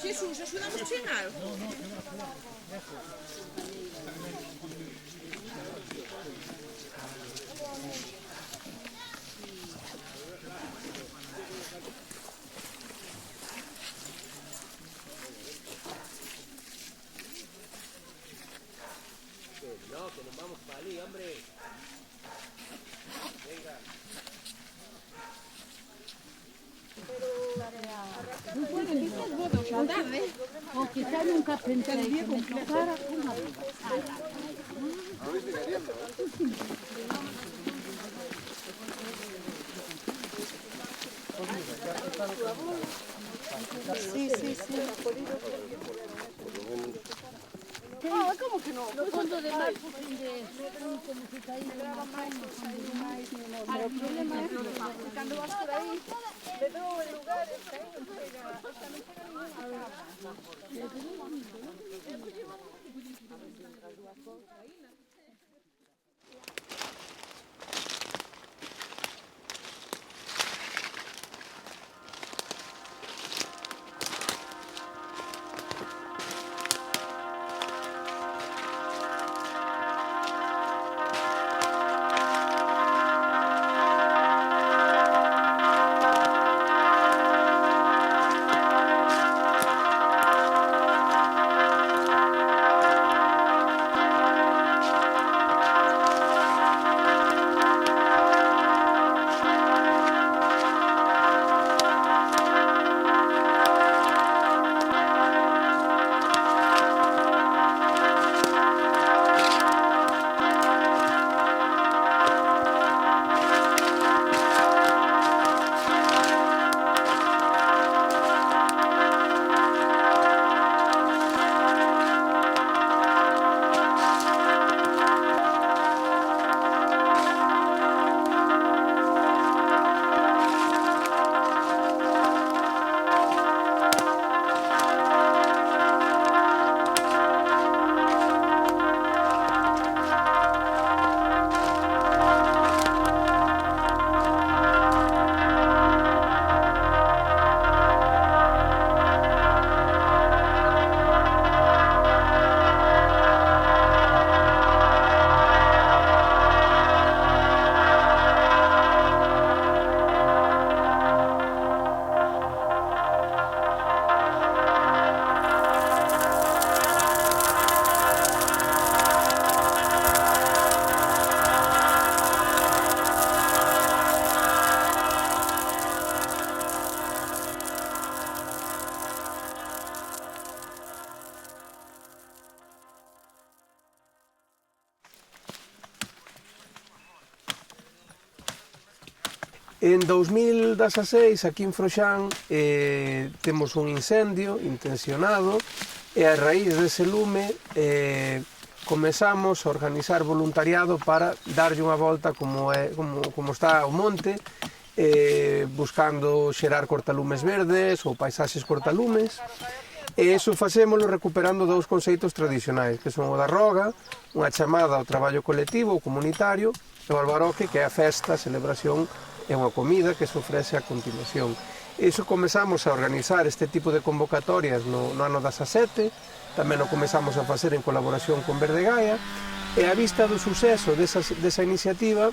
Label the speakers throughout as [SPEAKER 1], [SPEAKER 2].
[SPEAKER 1] Jesús, axudamos en algo?
[SPEAKER 2] No, que nos vamos para allí, hombre. Venga.
[SPEAKER 3] O quizá nunca pensé que me tocara una
[SPEAKER 1] Sí, sí, sí.
[SPEAKER 3] ¿Cómo que no? No fondo de mar, como se caía en la montaña.
[SPEAKER 1] Pero o problema é que cando vas por aí, de todo el lugar está aí, non chega, hasta non chega
[SPEAKER 4] En 2016, aquí en Froxán, temos un incendio intencionado e a raíz dese lume comezamos a organizar voluntariado para darlle unha volta como está o monte, buscando xerar cortalumes verdes ou paisaxes cortalumes. E iso facémolo recuperando dous conceitos tradicionais, que son o da roga, unha chamada ao traballo colectivo ou comunitario, e o albaroque, que é a festa, a celebración e unha comida que se ofrece a continuación. Iso comezamos a organizar este tipo de convocatorias no ano 17, tamén o comezamos a facer en colaboración con Verde Gaia, e a vista do suceso desa iniciativa,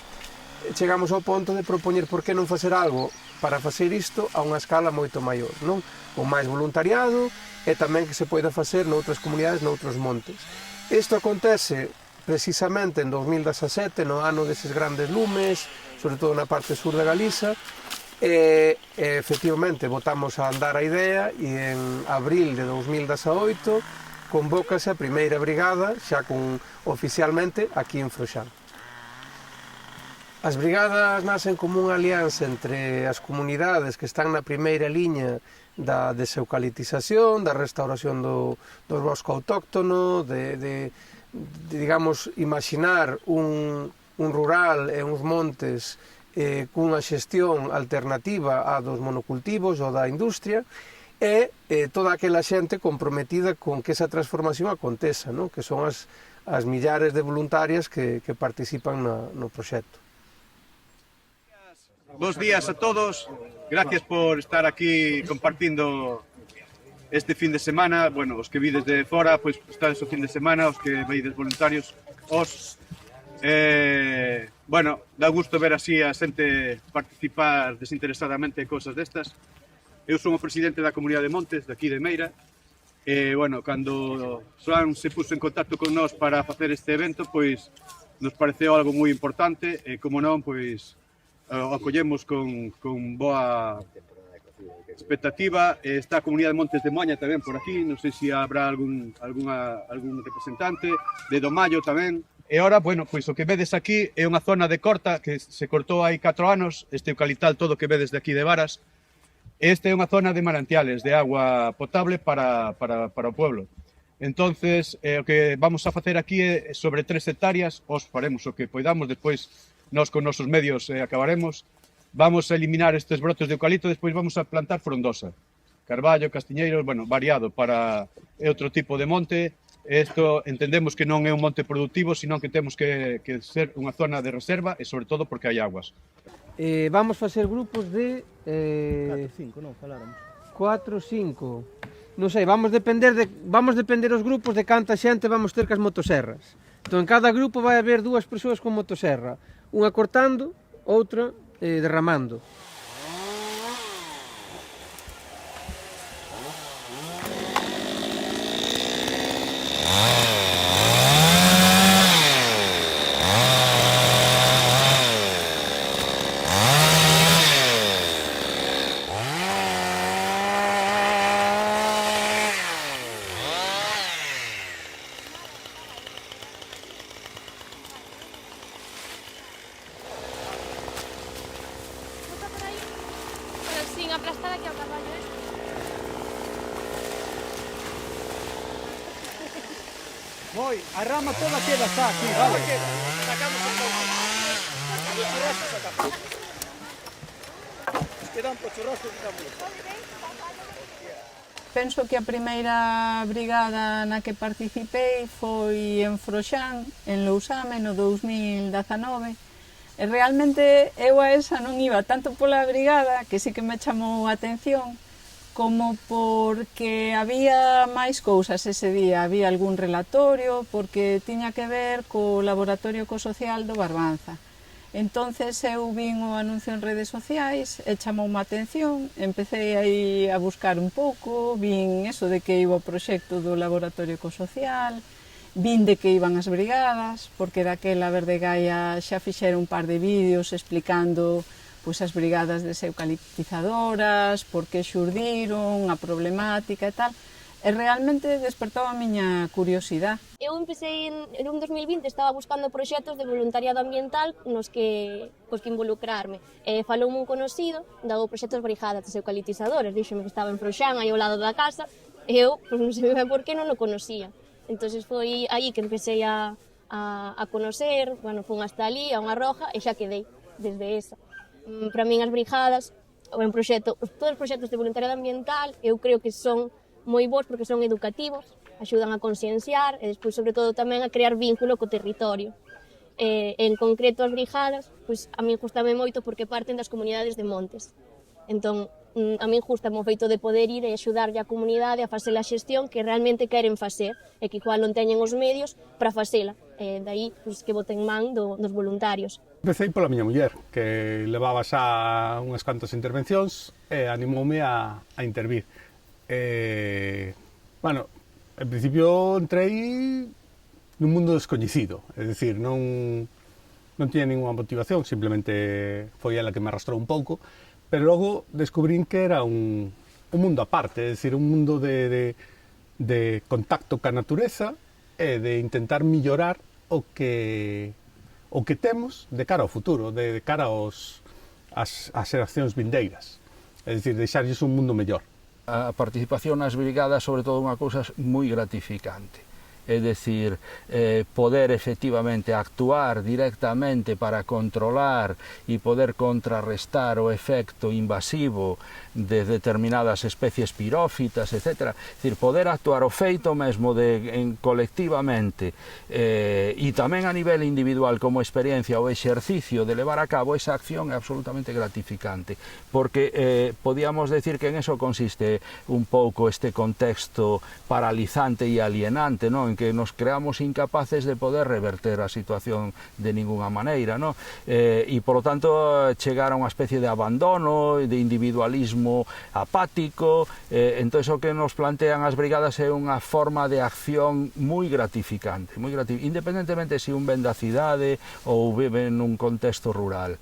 [SPEAKER 4] chegamos ao ponto de propoñer por que non facer algo para facer isto a unha escala moito maior, non? Con máis voluntariado e tamén que se poida facer noutras comunidades, noutros montes. Isto acontece precisamente en 2017, no ano deses grandes lumes, sobre todo na parte sur de Galiza, e efectivamente botamos a andar a idea e en abril de 2018 convócase a primeira brigada xa oficialmente aquí en Froxán. As brigadas nacen como unha alianza entre as comunidades que están na primeira liña da deseucalitización, da restauración do bosco autóctono, de digamos, imaginar un rural e uns montes cunha xestión alternativa a dos monocultivos ou da industria, e toda aquela xente comprometida con que esa transformación aconteza, non? Que son as millares de voluntarias que participan no proxecto.
[SPEAKER 5] Bos días a todos, gracias por estar aquí compartindo este fin de semana. Bueno, os que vides de fora, pois estades o fin de semana, os que veides voluntarios, bueno, dá gusto ver así a xente participar desinteresadamente en cousas destas. Eu son o presidente da Comunidade de Montes, de aquí de Meira, e, bueno, cando Xoan se puso en contacto con nós para facer este evento, pois nos pareceu algo moi importante e, como non, pois o acollemos con boa expectativa. Está a Comunidade de Montes de Moaña tamén por aquí, non sei se habrá algún representante, de Domallo tamén. E ora, bueno, pois o que vedes aquí é unha zona de corta que se cortou hai 4 anos, este eucaliptal todo que vedes de aquí de Varas. Esta é unha zona de manantiales, de agua potable para o pueblo. Entonces, o que vamos a facer aquí é sobre 3 hectáreas, os faremos o que poidamos, despois nós con nosos medios acabaremos. Vamos a eliminar estes brotes de eucalipto, despois vamos a plantar frondosa, carballo, castiñeiros, bueno, variado para outro tipo de monte. Isto entendemos que non é un monte productivo, sino que temos que ser unha zona de reserva e sobre todo porque hai aguas.
[SPEAKER 4] Vamos facer grupos de
[SPEAKER 6] 4, 5, non faláramos.
[SPEAKER 4] 4, 5. Non sei, vamos depender os grupos de canta xente vamos ter cas motoserras. Entón, en cada grupo vai haber 2 persoas con motoserra, unha cortando, outra derramando.
[SPEAKER 7] Sin aplastar aquí ao carballo,
[SPEAKER 6] Moi, a rama toda queda xa aquí, vale?
[SPEAKER 1] Sacamos un pouco.
[SPEAKER 6] Quedan por churrasco que estamos.
[SPEAKER 1] Penso que a primeira brigada na que participei foi en Froxán, en Lousame, no 2019. E realmente eu a esa non iba tanto pola brigada, que sí que me chamou a atención, como porque había máis cousas ese día. Había algún relatorio, porque tiña que ver co laboratorio ecosocial do Barbanza. Entonces eu vin o anuncio en redes sociais e chamoume a atención, empecé aí a buscar un pouco, vin eso de que iba o proxecto do laboratorio ecosocial, vin de que iban as brigadas, porque daquela Verde Gaia xa fixera un par de vídeos explicando pois, as brigadas deseucaliptizadoras, por que xurdiron, a problemática e tal, e realmente despertou a miña curiosidade.
[SPEAKER 7] Eu empecé en 2020, estaba buscando proxectos de voluntariado ambiental nos que involucrarme. Faloume un conocido, dado proxectos brigadas deseucaliptizadoras, díxome que estaba en Froxán, aí ao lado da casa, e eu, non sei ben por que, non o conocía. Entonces foi aí que empecé a conocer, bueno, fun hasta ali, a unha roja, e xa quedei desde esa. Para min as brigadas, todos os proxectos de voluntariado ambiental, eu creo que son moi bons porque son educativos, axudan a concienciar e despois, sobre todo, tamén a crear vínculo co territorio. En concreto, as brigadas, pois, a min gustame moito porque parten das comunidades de montes. Entón, a min gustame o feito de poder ir e axudarlle a comunidade a facer a xestión que realmente queren facer e que igual non teñen os medios para facela. Daí pois, que boten man dos voluntarios.
[SPEAKER 8] Empecé pola miña muller, que levaba xa unhas cantas intervencións e animoume a intervir. Bueno, en principio entrei nun mundo descoñecido, é dicir, non tiña ninguna motivación, simplemente foi ela que me arrastrou un pouco, pero logo descubrín que era un mundo aparte, é dicir, un mundo de contacto ca natureza e de intentar millorar o que temos de cara ao futuro, de cara ás xeracións vindeiras, é dicir, deixarlles un mundo mellor.
[SPEAKER 9] A participación nas brigadas, sobre todo, é unha cousa moi gratificante. é dicir, poder efectivamente actuar directamente para controlar e poder contrarrestar o efecto invasivo de determinadas especies pirófitas, etc. É dicir, poder actuar o feito mesmo colectivamente e tamén a nivel individual como experiencia o exercicio de levar a cabo esa acción é absolutamente gratificante, porque podíamos decir que en eso consiste un pouco este contexto paralizante e alienante, non? En que nos creamos incapaces de poder reverter a situación de ninguna maneira, non? E, por lo tanto, chegar a unha especie de abandono, de individualismo apático, entón, o que nos plantean as brigadas é unha forma de acción moi gratificante, independentemente se un ven da cidade ou vive nun contexto rural.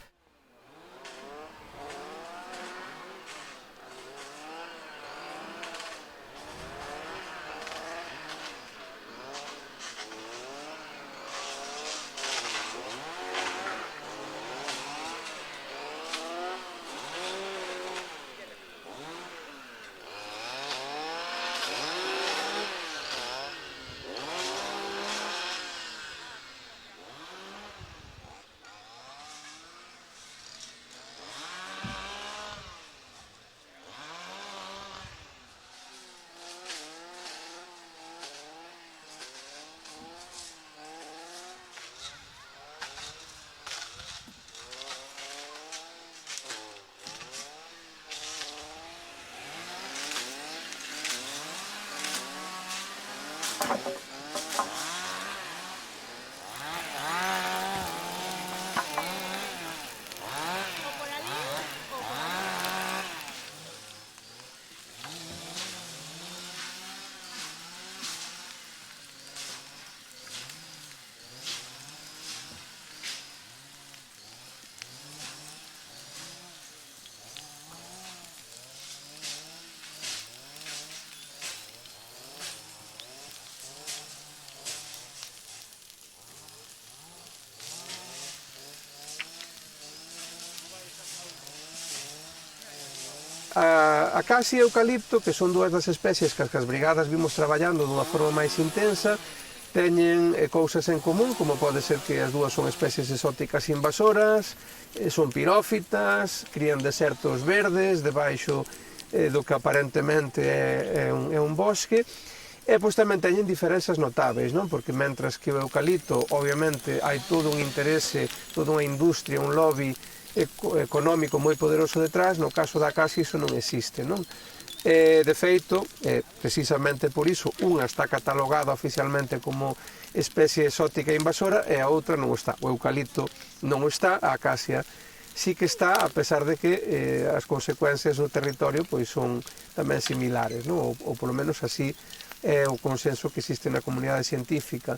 [SPEAKER 4] A acacia e o eucalipto, que son dúas das especies que as brigadas vimos traballando dunha forma máis intensa, teñen cousas en común, como pode ser que as dúas son especies exóticas invasoras, son pirófitas, crían desertos verdes, debaixo do que aparentemente é un bosque, e pois tamén teñen diferenzas notáveis, non? Porque mentras que o eucalipto, obviamente, hai todo un interese, toda unha industria, un lobby económico moi poderoso detrás, no caso da acacia iso non existe, non? De feito, precisamente por iso, unha está catalogada oficialmente como especie exótica invasora e a outra non está. O eucalipto non está, a acacia sí que está, a pesar de que as consecuencias no territorio pois son tamén similares, non? Ou polo menos así é o consenso que existe na comunidade científica.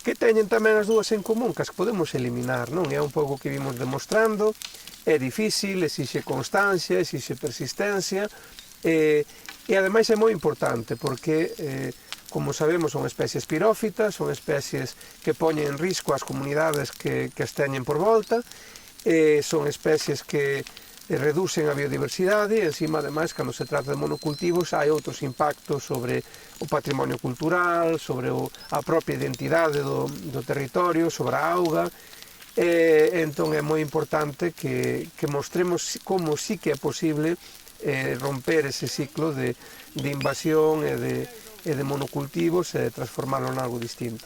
[SPEAKER 4] Que teñen tamén as dúas en común, que as podemos eliminar, non? É un pouco que vimos demostrando, é difícil, exixe constancia, exixe persistencia, e ademais é moi importante, porque, como sabemos, son especies pirófitas, son especies que poñen en risco as comunidades que as teñen por volta, son especies que reducen a biodiversidade e, encima, ademais, cando se trata de monocultivos, hai outros impactos sobre o patrimonio cultural, sobre a propia identidade do territorio, sobre a auga. Entón é moi importante que mostremos como sí que é posible romper ese ciclo de invasión e de monocultivos e transformarlo en algo distinto.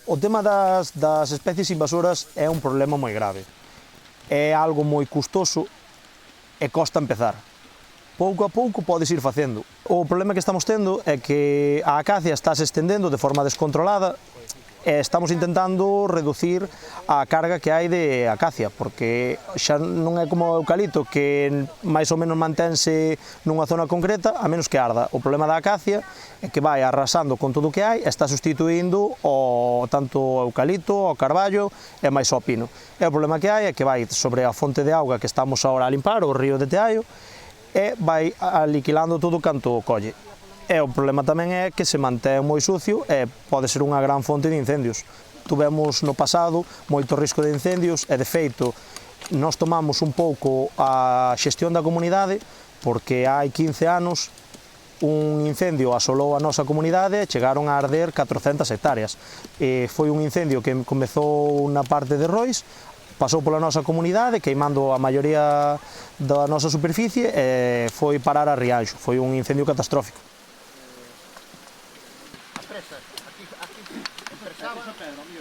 [SPEAKER 10] O tema das especies invasoras é un problema moi grave. É algo moi custoso e costa empezar. pouco a pouco podes ir facendo. O problema que estamos tendo é que a acacia está se estendendo de forma descontrolada e estamos intentando reducir a carga que hai de acacia, porque xa non é como o eucalipto que máis ou menos mantense nunha zona concreta, a menos que arda. O problema da acacia é que vai arrasando con todo o que hai e está sustituindo tanto o eucalipto, o carballo e máis o pino. E o problema que hai é que vai sobre a fonte de auga que estamos agora a limpar, o río de Teaio, e vai aliquilando todo canto colle. E o problema tamén é que se mantén moi sucio e pode ser unha gran fonte de incendios. Tuvemos no pasado moito risco de incendios e, de feito, nós tomamos un pouco a xestión da comunidade porque hai 15 anos un incendio asolou a nosa comunidade e chegaron a arder 400 hectáreas. Foi un incendio que comezou na parte de Rois, pasou pola nosa comunidade, queimando a maioría da nosa superficie e foi parar a Rianxo. Foi un incendio catastrófico.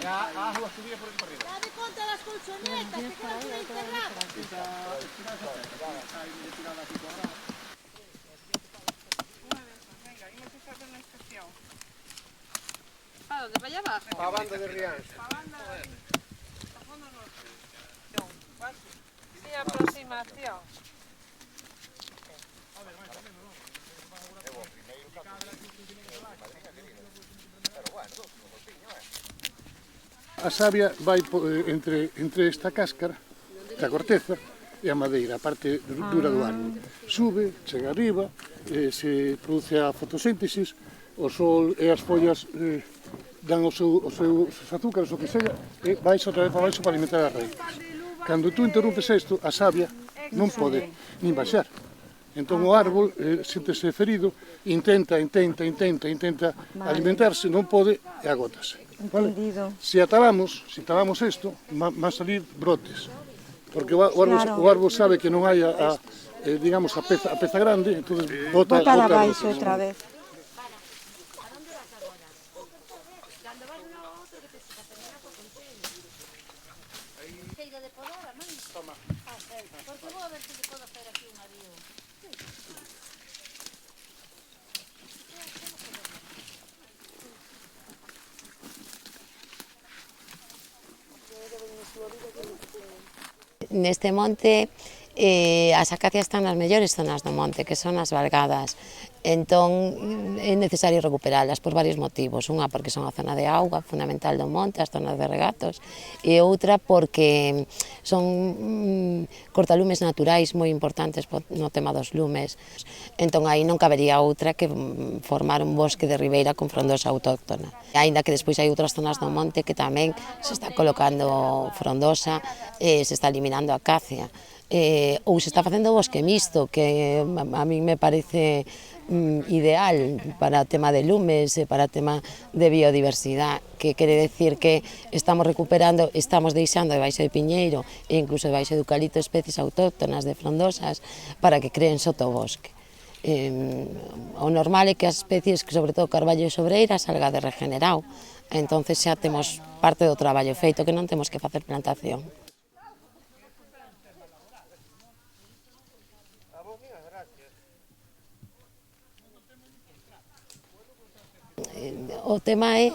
[SPEAKER 3] Dade conta das colchonetas, que quedan por enterradas.
[SPEAKER 1] ¿A dónde? ¿Para allá abajo?
[SPEAKER 4] A banda de Rianxo.
[SPEAKER 1] Sí, aproximación.
[SPEAKER 11] A savia vai entre esta cáscara da corteza e a madeira, a parte dura do árbol. Sube, chega arriba, se produce a fotosíntesis, o sol e as follas dan os seus azúcares, o que sea, e vais outra vez para baixo para alimentar as raíces. Cando tú interrompes isto, a savia non pode nin baixar. Entón o árbol sentese ferido, intenta alimentarse, non pode e agótase. Vale? Se talamos isto, van salir brotes, porque o árbol sabe que non hai digamos, a peza grande, entón bota
[SPEAKER 12] abaixo outra vez.
[SPEAKER 13] Neste monte as acacias están nas mellores zonas do monte, que son as valgadas. Entón é necesario recuperalas por varios motivos. Unha porque son a zona de auga fundamental do monte, as zonas de regatos, e outra porque son cortalumes naturais moi importantes no tema dos lumes. Entón aí non cabería outra que formar un bosque de ribeira con frondosa autóctona. Aínda que despois hai outras zonas do monte que tamén se está colocando frondosa, se está eliminando a acacia. Ou se está facendo bosque mixto, que a mí me parece ideal para o tema de lumes e para o tema de biodiversidade, que quere decir que estamos recuperando, estamos deixando debaixo de piñeiro e incluso debaixo de eucalipto especies autóctonas de frondosas para que creen sotobosque. O normal é que as especies, sobre todo carballo e sobreira, salga de regenerado. Entonces xa temos parte do traballo feito, que non temos que facer plantación. O tema é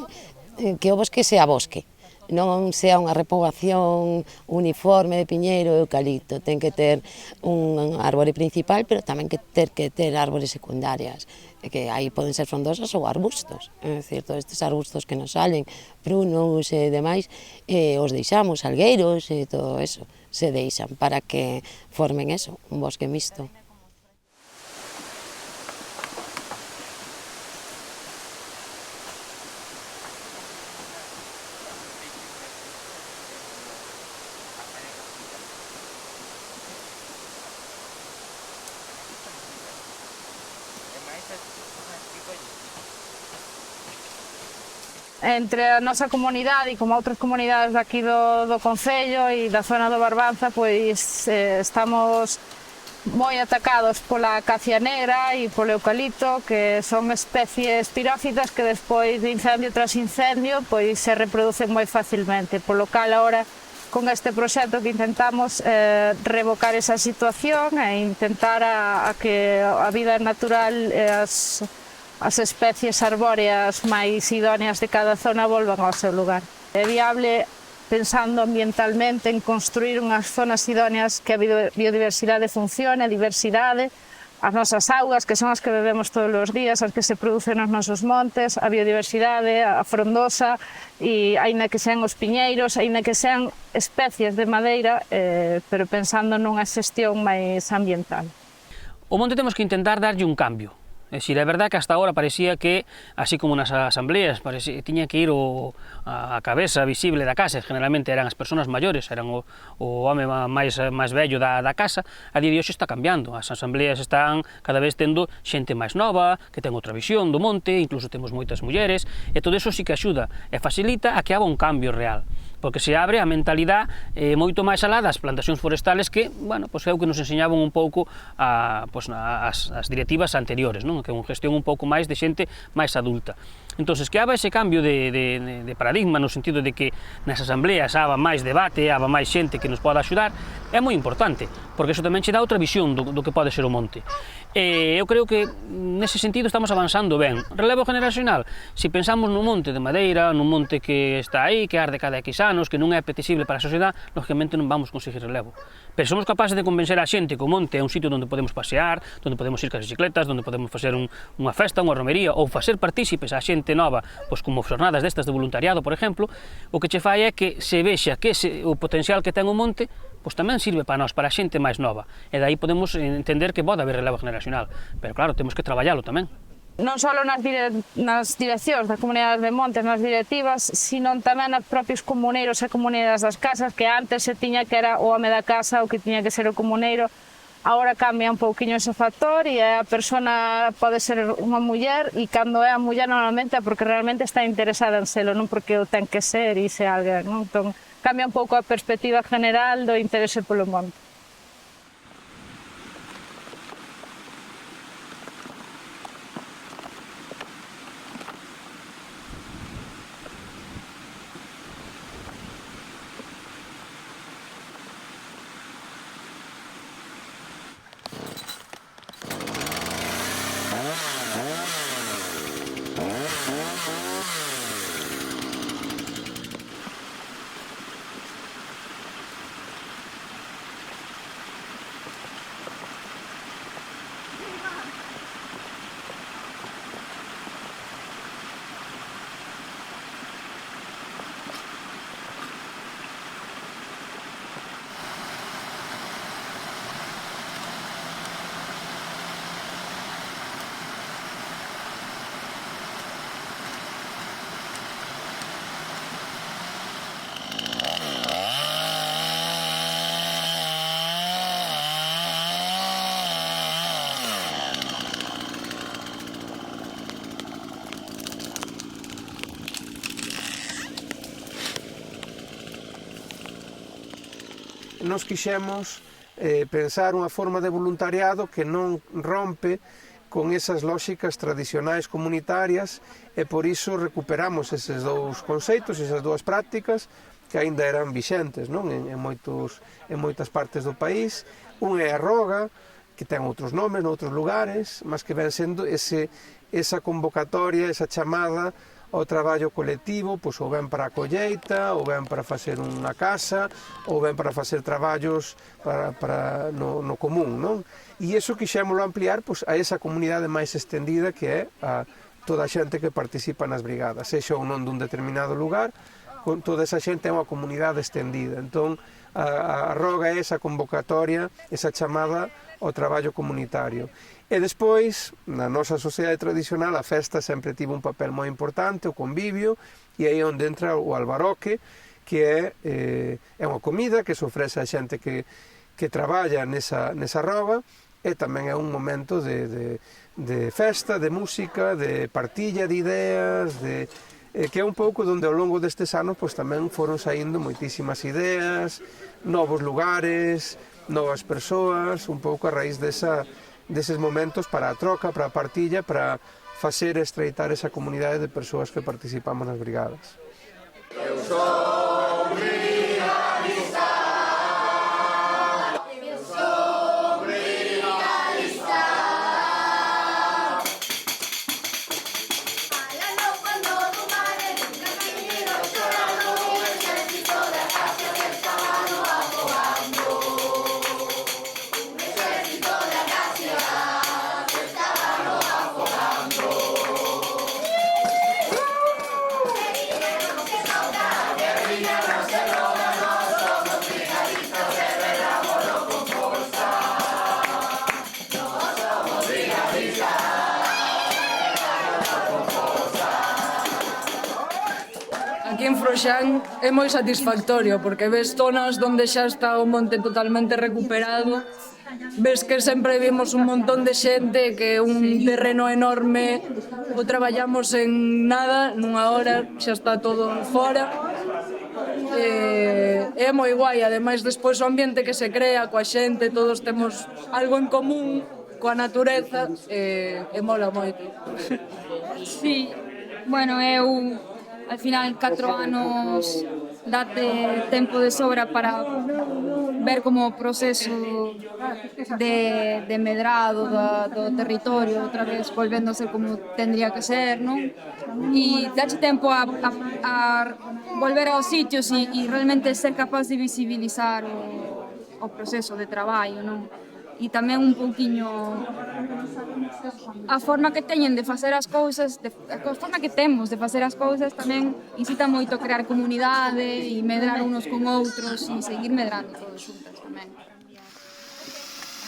[SPEAKER 13] que o bosque sea bosque, non sea unha repoboación uniforme de piñeiro e eucalipto. Ten que ter un árbore principal, pero tamén que ter árbores secundarias, que aí poden ser frondosas ou arbustos. É dicir, todos estes arbustos que nos salen, prunos e demais, os deixamos, salgueiros e todo eso, se deixan para que formen eso, un bosque mixto.
[SPEAKER 12] Entre a nosa comunidade e como outras comunidades daqui do Concello e da zona do Barbanza, pois estamos moi atacados pola acacia negra e polo eucalipto, que son especies pirófitas que despois de incendio tras incendio pois se reproducen moi facilmente, polo cal agora con este proxecto que intentamos revocar esa situación e intentar a que a vida natural e as especies arbóreas máis idóneas de cada zona volvan ao seu lugar. É viable, pensando ambientalmente, en construir unhas zonas idóneas que a biodiversidade funcione, a diversidade, as nosas augas, que son as que bebemos todos os días, as que se producen nos nosos montes, a biodiversidade, a frondosa, e aínda que sean os piñeiros, aínda que sean especies de madeira, pero pensando nunha xestión máis ambiental.
[SPEAKER 14] O monte temos que intentar darlle un cambio. É dicir, é verdade que hasta agora parecía que, así como nas asambleas, tiña que ir a cabeza visible da casa, generalmente eran as persoas maiores, eran o home máis vello da casa. A día de hoxe está cambiando, as asambleas están cada vez tendo xente máis nova, que ten outra visión do monte, incluso temos moitas mulleres, e todo iso sí que axuda e facilita a que haga un cambio real, porque se abre a mentalidade moito máis alá das plantacións forestales que, bueno, pois é o que nos enseñaban un pouco as directivas anteriores, non? Que é unha gestión un pouco máis de xente máis adulta. Entón, que haba ese cambio de paradigma no sentido de que nas asambleas haba máis debate, haba máis xente que nos poda axudar, é moi importante, porque iso tamén che dá outra visión do que pode ser o monte. E eu creo que nese sentido estamos avanzando ben. Relevo generacional, se pensamos nun monte de madeira, nun monte que está aí, que arde cada X anos, que non é apetecible para a sociedade, lógicamente non vamos conseguir relevo. Pero somos capaces de convencer a xente que o monte é un sitio onde podemos pasear, onde podemos ir cas bicicletas, onde podemos facer unha festa, unha romería, ou facer partícipes a xente nova, pois como xornadas destas de voluntariado, por exemplo, o que che fai é que se vexa que o potencial que ten o monte pois tamén sirve para nós, para a xente máis nova, e dai podemos entender que pode haber relevo generacional, pero claro, temos que traballalo tamén.
[SPEAKER 12] Non só nas direccións das comunidades de montes, nas directivas, sino tamén nos propios comuneiros e comunidades das casas, que antes se tiña que era o home da casa o que tiña que ser o comuneiro. Agora cambia un pouquiño ese factor e a persona pode ser unha muller, e cando é a muller normalmente é porque realmente está interesada en selo, non porque o ten que ser e se alguén, non? Entón, cambia un pouco a perspectiva general do interese polo monte.
[SPEAKER 4] Nos quixemos pensar unha forma de voluntariado que non rompe con esas lóxicas tradicionais comunitarias, e por iso recuperamos eses dous conceitos, esas dúas prácticas que aínda eran vixentes, non? En moitas partes do país. Un é a roga, que ten outros nomes noutros lugares, mas que ven sendo esa convocatoria, esa chamada ao traballo colectivo, pois ou ben para a colleita, ou ben para facer unha casa, ou ben para facer traballos no común, non? E iso quixémolo ampliar pois, a esa comunidade máis extendida que é toda a xente que participa nas brigadas, sexa ou non dun determinado lugar, toda esa xente é unha comunidade extendida. Entón, a roga é esa convocatoria, esa chamada ao traballo comunitario. E despois, na nosa sociedade tradicional, a festa sempre tivo un papel moi importante, o convivio, e aí onde entra o albaroque, que é unha comida que se ofrece a xente que traballa nesa roga, e tamén é un momento de festa, de música, de partilla de ideas, que é un pouco onde ao longo destes anos pois, tamén foron saindo moitísimas ideas, novos lugares, novas persoas, un pouco a raíz deses momentos para a troca, para a partilla, para facer e estreitar esa comunidade de persoas que participamos nas brigadas. Eu son brigadista.
[SPEAKER 15] aquí en Froxán é moi satisfactorio porque ves zonas onde xa está o monte totalmente recuperado, ves que sempre vimos un montón de xente, que un terreno enorme o traballamos en nada, nunha hora xa está todo fora. É moi guai, ademais despois o ambiente que se crea coa xente, todos temos algo en común coa natureza e mola moito.
[SPEAKER 16] Sí, bueno, eu al final 4 anos date tempo de sobra para ver como o proceso de medrado do territorio outra vez volvendo a ser como tendría que ser, non? E dache tempo a volver aos sitios e realmente ser capaz de visibilizar o proceso de traballo, non? E tamén un pouquiño a forma que teñen de facer as cousas, a forma que temos de facer as cousas tamén incita moito a crear comunidade e medrar unos con outros e seguir medrando todos xuntas tamén.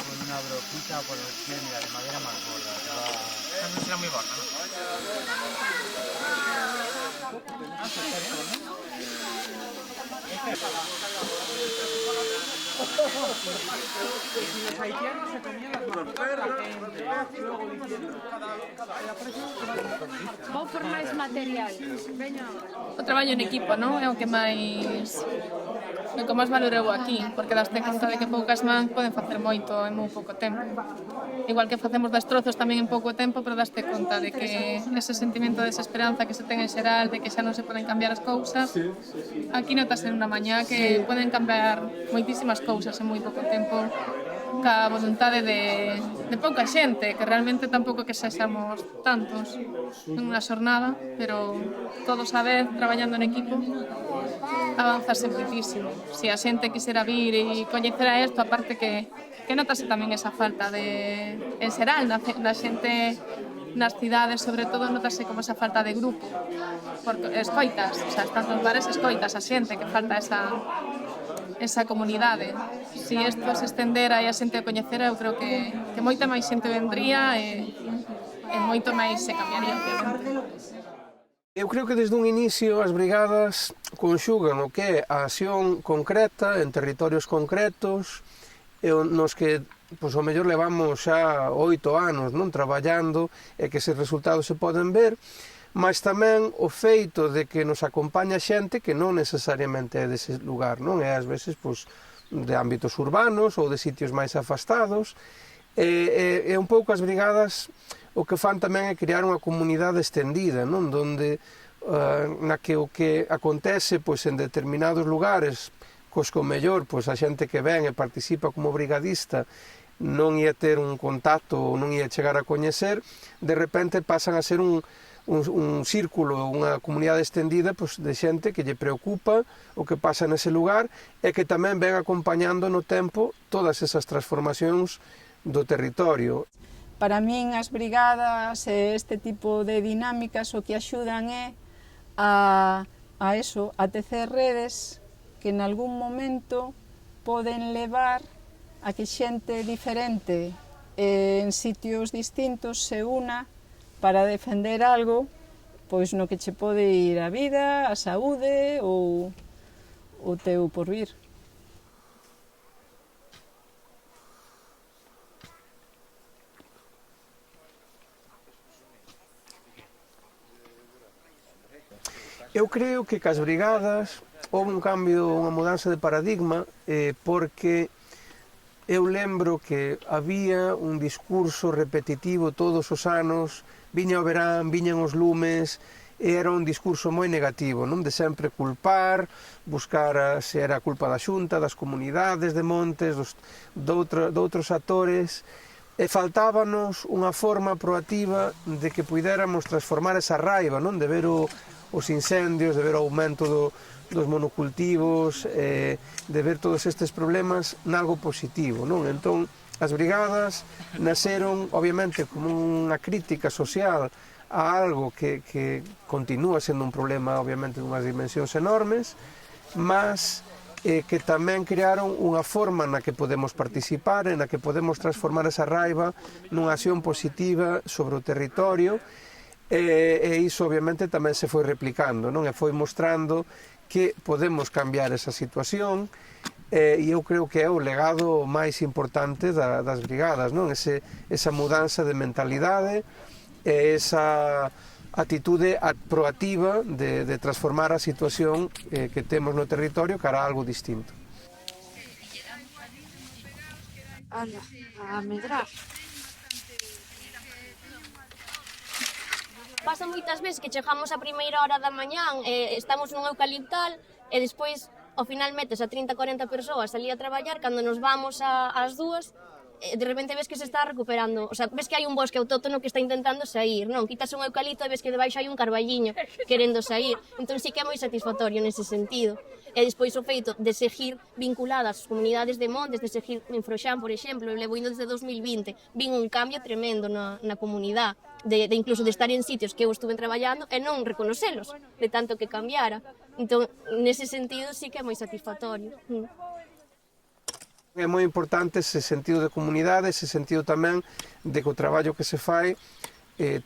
[SPEAKER 17] Con unha broquita por el cielo, mira, de madera máis gorda. Esta non será moi gorda, non?
[SPEAKER 6] Los haitianos se comían las mazorcas, luego diciendo
[SPEAKER 12] Vou por máis material. O traballo en equipo, non? É o que máis valoreu aquí, porque daste conta de que poucas mans poden facer moito en moi pouco tempo. Igual que facemos destrozos tamén en pouco tempo, pero daste conta de que ese sentimento de desesperanza que se ten en xeral, de que xa non se poden cambiar as cousas, aquí notas en unha mañá que poden cambiar moitísimas cousas en moi pouco tempo, ca vontade de pouca xente, que realmente tampouco que sexamos tantos en unha xornada, pero todos a vez, traballando en equipo, avanzarse moitísimo. Se a xente quisera vir e coñecera isto, aparte que notase tamén esa falta de, en xeral, da xente nas cidades, sobre todo, notase como esa falta de grupo, porque escoitas, o sea, estás nos bares, escoitas a xente, que falta esa comunidade. Se isto se estendera e a xente o coñecera, eu creo que moita máis xente vendría e moito máis se cambiaría, obviamente.
[SPEAKER 4] Eu creo que desde un inicio as brigadas conxugan o que é a acción concreta en territorios concretos nos que o mellor levamos xa 8 anos non traballando e que eses resultados se poden ver, mas tamén o feito de que nos acompaña xente que non necesariamente é dese lugar, non é ás veces de ámbitos urbanos ou de sitios máis afastados, e un pouco as brigadas o que fan tamén é crear unha comunidade estendida, non? Donde na que o que acontece en determinados lugares, cos que o mellor a xente que ven e participa como brigadista non ia ter un contacto ou non ia chegar a coñecer, de repente pasan a ser un círculo, unha comunidade estendida de xente que lle preocupa o que pasa nese lugar e que tamén ven acompañando no tempo todas esas transformacións do territorio.
[SPEAKER 1] Para min as brigadas e este tipo de dinámicas o que axudan é a tecer redes que en algún momento poden levar a que xente diferente en sitios distintos se una para defender algo no que che pode ir a vida, a saúde ou o teu porvir.
[SPEAKER 4] Eu creo que cas brigadas houve un cambio, unha mudanza de paradigma, porque eu lembro que había un discurso repetitivo todos os anos, viña o verán, viñan os lumes, era un discurso moi negativo, non? De sempre culpar, buscar se era a culpa da Xunta, das comunidades de montes, doutros actores, e faltábanos unha forma proactiva de que puidéramos transformar esa raiva, non? De ver os incendios, de ver o aumento dos monocultivos, de ver todos estes problemas nalgo positivo, non? Entón, as brigadas naceron, obviamente, como unha crítica social a algo que continúa sendo un problema, obviamente, dunhas dimensións enormes, mas que tamén crearon unha forma na que podemos participar, na que podemos transformar esa raiva nunha acción positiva sobre o territorio, e iso obviamente tamén se foi replicando, non? E foi mostrando que podemos cambiar esa situación, e eu creo que é o legado máis importante das brigadas, non? Esa mudanza de mentalidade e esa atitude proactiva de transformar a situación que temos no territorio cara a algo distinto.
[SPEAKER 3] Ala, a medrar.
[SPEAKER 7] Pasa moitas veces que chegamos a primeira hora da mañán, estamos nun eucaliptal e despois ao final metes a 30-40 persoas ali a traballar, cando nos vamos ás 2, de repente ves que se está recuperando, o sea, ves que hai un bosque autóctono que está intentando sair, non? Quitas un eucalipto e ves que debaixo hai un carballiño querendo sair, entón sí que é moi satisfactorio nese sentido. E despois o feito de seguir vinculadas as comunidades de montes, de seguir en Froxán, por exemplo, eu levo indo desde 2020, vin un cambio tremendo na comunidade, de incluso de estar en sitios que eu estuve traballando e non reconocelos, de tanto que cambiara. Entón, nese sentido sí que é moi satisfactorio.
[SPEAKER 4] É moi importante ese sentido de comunidade, ese sentido tamén de que o traballo que se fai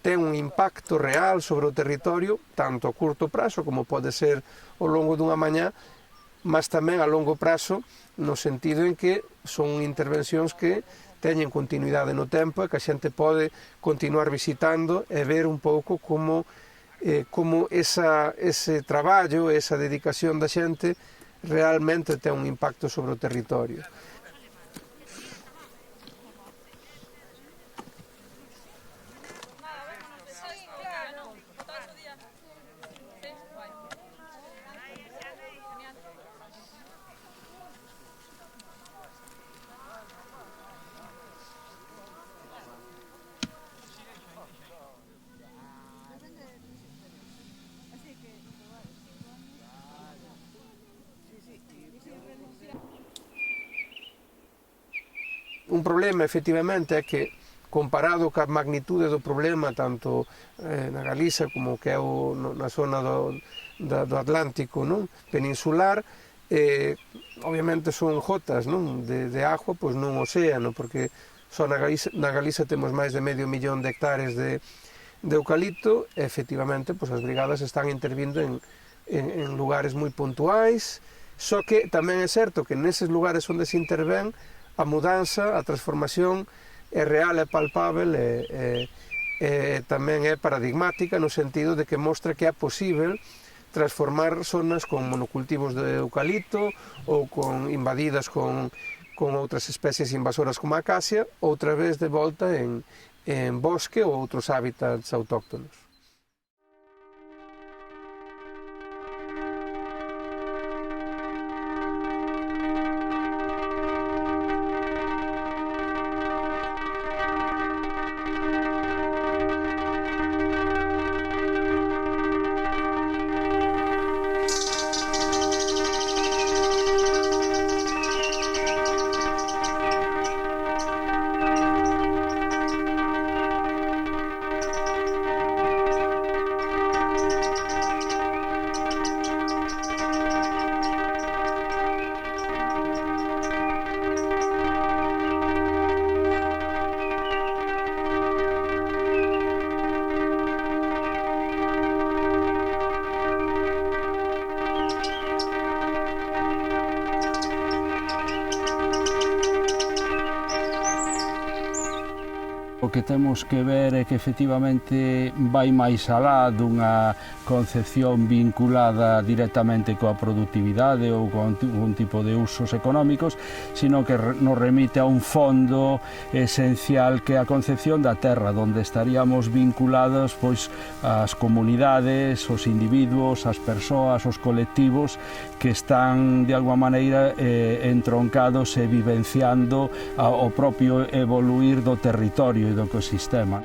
[SPEAKER 4] ten un impacto real sobre o territorio, tanto a curto prazo como pode ser ao longo dunha mañá, mas tamén a longo prazo, no sentido en que son intervencións que teñen continuidade no tempo e que a xente pode continuar visitando e ver un pouco como ese traballo, esa dedicación da xente realmente ten un impacto sobre o territorio. Un problema, efectivamente, é que, comparado ca magnitude do problema, tanto na Galiza como que é na zona do Atlántico, non? Peninsular, obviamente son gotas, non? De agua, pois non océano, porque só na Galiza temos máis de 500.000 de hectares de eucalipto, e, efectivamente, pois as brigadas están intervindo en lugares moi puntuais, só que tamén é certo que neses lugares onde se intervén, a mudanza, a transformación é real, é palpável e tamén é paradigmática no sentido de que mostra que é posible transformar zonas con monocultivos de eucalipto ou invadidas con outras especies invasoras como a acacia, outra vez de volta en bosque ou outros hábitats autóctonos.
[SPEAKER 9] O que temos que ver é que efectivamente vai máis alá dunha concepción vinculada directamente coa productividade ou con un tipo de usos económicos, sino que nos remite a un fondo esencial que é a concepción da terra, onde estaríamos vinculados pois as comunidades, os individuos, as persoas, os colectivos que están de alguma maneira entroncados e vivenciando o propio evoluir do territorio e do ecosistema.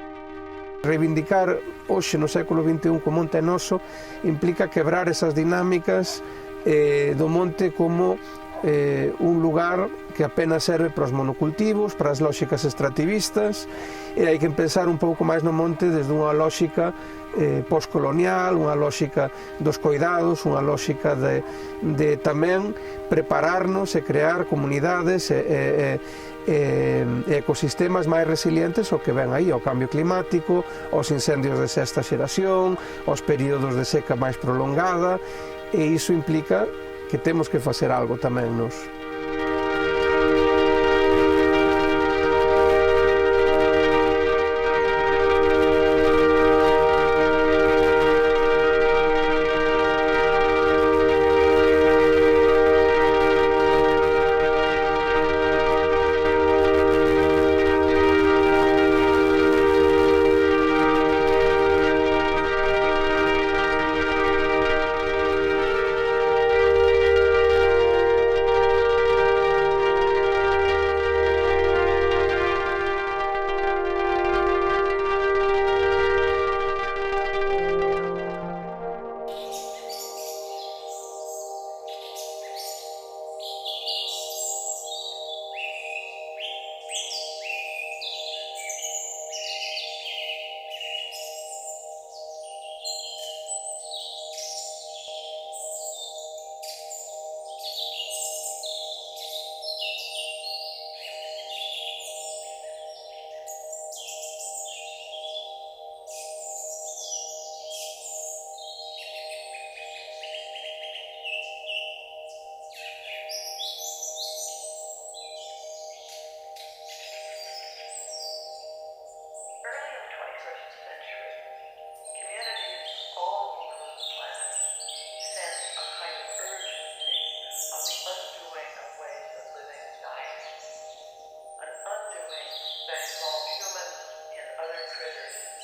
[SPEAKER 4] Reivindicar hoxe no século XXI que o monte é noso implica quebrar esas dinámicas do monte como un lugar que apenas serve para os monocultivos, para as lóxicas extractivistas, e hai que pensar un pouco máis no monte desde unha lóxica postcolonial, unha lóxica dos coidados, unha lóxica de tamén prepararnos e crear comunidades e ecosistemas máis resilientes ao que ven aí, ao cambio climático, aos incendios de sexta xeración, aos períodos de seca máis prolongada, e iso implica que temos que facer algo tamén nos.
[SPEAKER 18] That involve humans and other critters